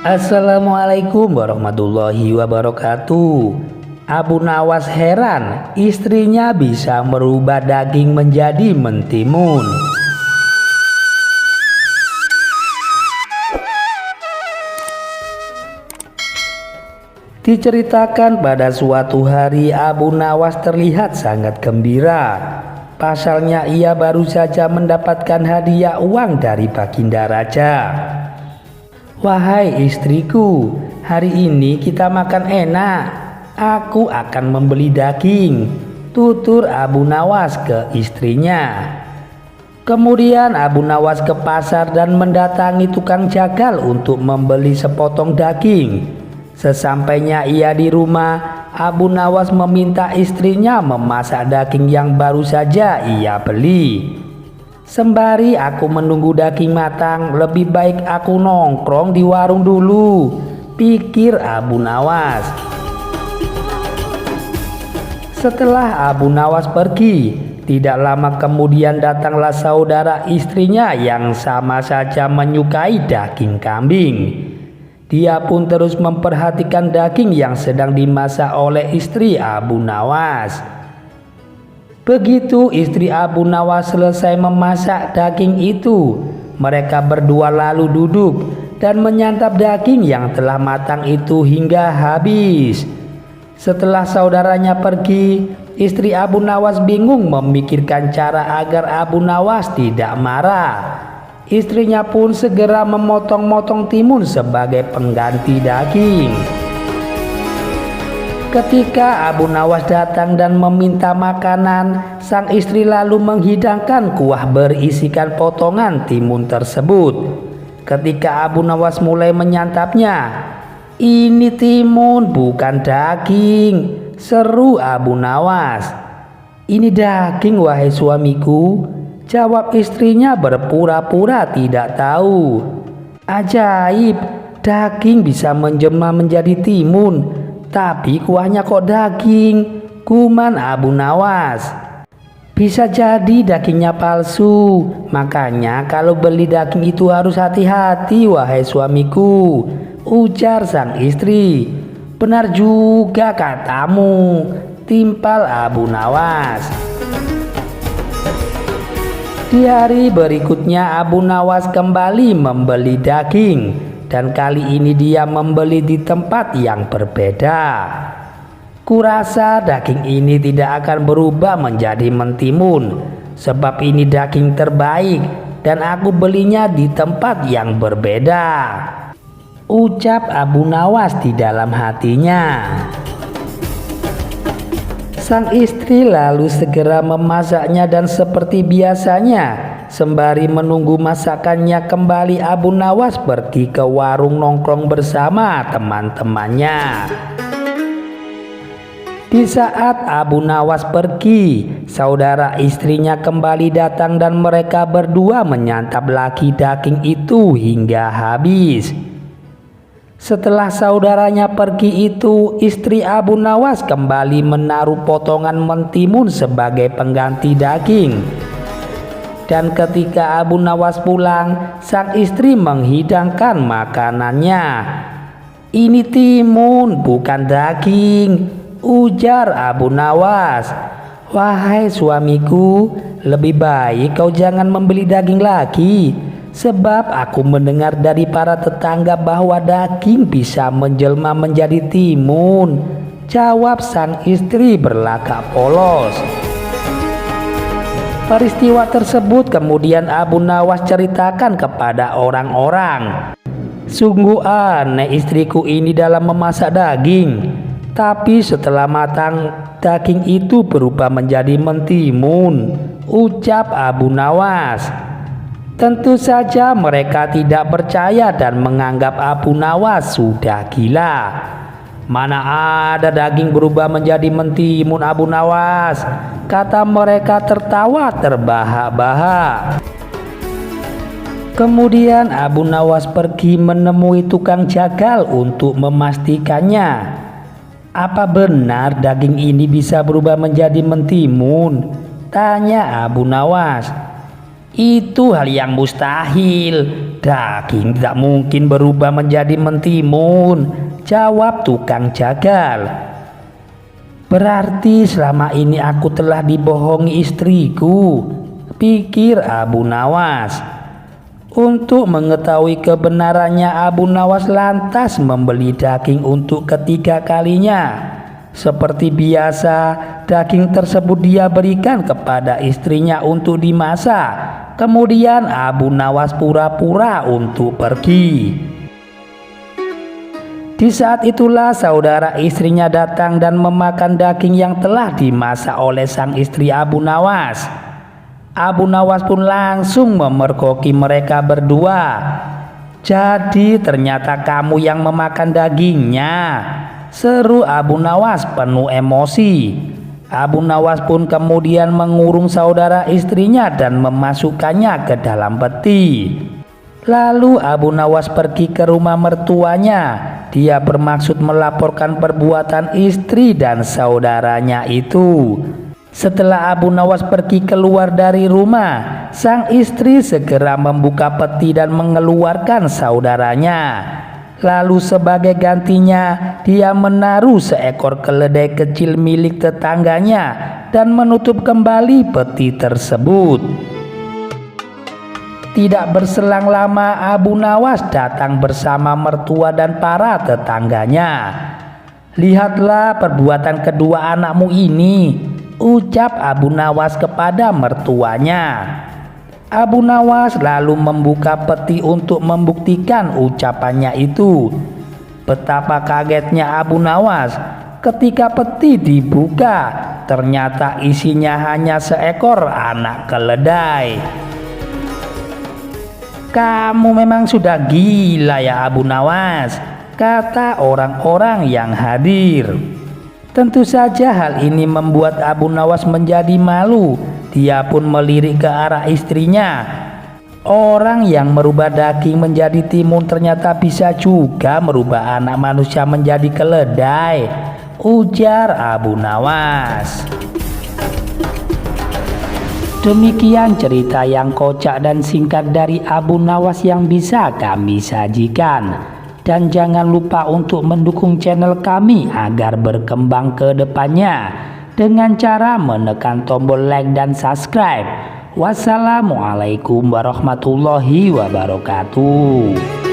Assalamualaikum warahmatullahi wabarakatuh. Abu Nawas heran istrinya bisa merubah daging menjadi mentimun. Diceritakan pada suatu hari Abu Nawas terlihat sangat gembira. Pasalnya ia baru saja mendapatkan hadiah uang dari Baginda Raja. "Wahai istriku, hari ini kita makan enak. Aku akan membeli daging," tutur Abu Nawas ke istrinya. Kemudian Abu Nawas ke pasar dan mendatangi tukang jagal untuk membeli sepotong daging. Sesampainya ia di rumah, Abu Nawas meminta istrinya memasak daging yang baru saja ia beli. "Sembari aku menunggu daging matang, lebih baik aku nongkrong di warung dulu," pikir Abu Nawas. Setelah Abu Nawas pergi, tidak lama kemudian datanglah saudara istrinya yang sama saja menyukai daging kambing. Dia pun terus memperhatikan daging yang sedang dimasak oleh istri Abu Nawas. Begitu istri Abu Nawas selesai memasak daging itu, mereka berdua lalu duduk dan menyantap daging yang telah matang itu hingga habis. Setelah saudaranya pergi, istri Abu Nawas bingung memikirkan cara agar Abu Nawas tidak marah. Istrinya pun segera memotong-motong timun sebagai pengganti daging. Ketika Abu Nawas datang dan meminta makanan, sang istri lalu menghidangkan kuah berisikan potongan timun tersebut. Ketika Abu Nawas mulai menyantapnya, "Ini timun bukan daging," seru Abu Nawas. "Ini daging wahai suamiku," jawab istrinya berpura-pura tidak tahu. "Ajaib, daging bisa menjelma menjadi timun. Tapi kuahnya kok daging," guman Abu Nawas. "Bisa jadi dagingnya palsu. Makanya kalau beli daging itu harus hati-hati wahai suamiku," ujar sang istri. "Benar juga katamu," timpal Abu Nawas. Di hari berikutnya Abu Nawas kembali membeli daging. Dan kali ini dia membeli di tempat yang berbeda. "Kurasa daging ini tidak akan berubah menjadi mentimun, sebab ini daging terbaik dan aku belinya di tempat yang berbeda," ucap Abu Nawas di dalam hatinya. Sang istri lalu segera memasaknya dan seperti biasanya, sembari menunggu masakannya kembali, Abu Nawas pergi ke warung nongkrong bersama teman-temannya. Di saat Abu Nawas pergi, saudara istrinya kembali datang dan mereka berdua menyantap lagi daging itu hingga habis. Setelah saudaranya pergi itu, istri Abu Nawas kembali menaruh potongan mentimun sebagai pengganti daging. Dan ketika Abu Nawas pulang, sang istri menghidangkan makanannya. "Ini timun bukan daging," ujar Abu Nawas. "Wahai suamiku, lebih baik kau jangan membeli daging lagi. Sebab aku mendengar dari para tetangga bahwa daging bisa menjelma menjadi timun," jawab sang istri berlagak polos. Peristiwa tersebut kemudian Abu Nawas ceritakan kepada orang-orang. "Sungguh aneh istriku ini dalam memasak daging. Tapi setelah matang, daging itu berubah menjadi mentimun," ucap Abu Nawas. Tentu saja mereka tidak percaya dan menganggap Abu Nawas sudah gila. "Mana ada daging berubah menjadi mentimun Abu Nawas," kata mereka tertawa terbahak-bahak. Kemudian Abu Nawas pergi menemui tukang jagal untuk memastikannya. "Apa benar daging ini bisa berubah menjadi mentimun?" tanya Abu Nawas. Itu hal yang mustahil. Daging tidak mungkin berubah menjadi mentimun, jawab tukang jagal. Berarti selama ini aku telah dibohongi istriku, pikir Abu Nawas. Untuk mengetahui kebenarannya, Abu Nawas lantas membeli daging untuk ketiga kalinya. Seperti biasa, daging tersebut dia berikan kepada istrinya untuk dimasak. Kemudian Abu Nawas pura-pura untuk pergi. Di saat itulah saudara istrinya datang dan memakan daging yang telah dimasak oleh sang istri Abu Nawas. Abu Nawas pun langsung memergoki mereka berdua. Jadi ternyata kamu yang memakan dagingnya, seru Abu Nawas penuh emosi. Abu Nawas pun kemudian mengurung saudara istrinya dan memasukkannya ke dalam peti. Lalu Abu Nawas pergi ke rumah mertuanya. Dia bermaksud melaporkan perbuatan istri dan saudaranya itu. Setelah Abu Nawas pergi keluar dari rumah, sang istri segera membuka peti dan mengeluarkan saudaranya. Lalu sebagai gantinya, dia menaruh seekor keledai kecil milik tetangganya dan menutup kembali peti tersebut. Tidak berselang lama, Abu Nawas datang bersama mertua dan para tetangganya. Lihatlah perbuatan kedua anakmu ini, ucap Abu Nawas kepada mertuanya. Abu Nawas lalu membuka peti untuk membuktikan ucapannya itu. Betapa kagetnya Abu Nawas ketika peti dibuka, ternyata isinya hanya seekor anak keledai. Kamu memang sudah gila ya Abu Nawas, kata orang-orang yang hadir. Tentu saja hal ini membuat Abu Nawas menjadi malu. Dia pun melirik ke arah istrinya. Orang yang merubah daging menjadi timun ternyata bisa juga merubah anak manusia menjadi keledai, ujar Abu Nawas. Demikian cerita yang kocak dan singkat dari Abu Nawas yang bisa kami sajikan. Dan jangan lupa untuk mendukung channel kami agar berkembang ke depannya dengan cara menekan tombol like dan subscribe. Wassalamualaikum warahmatullahi wabarakatuh.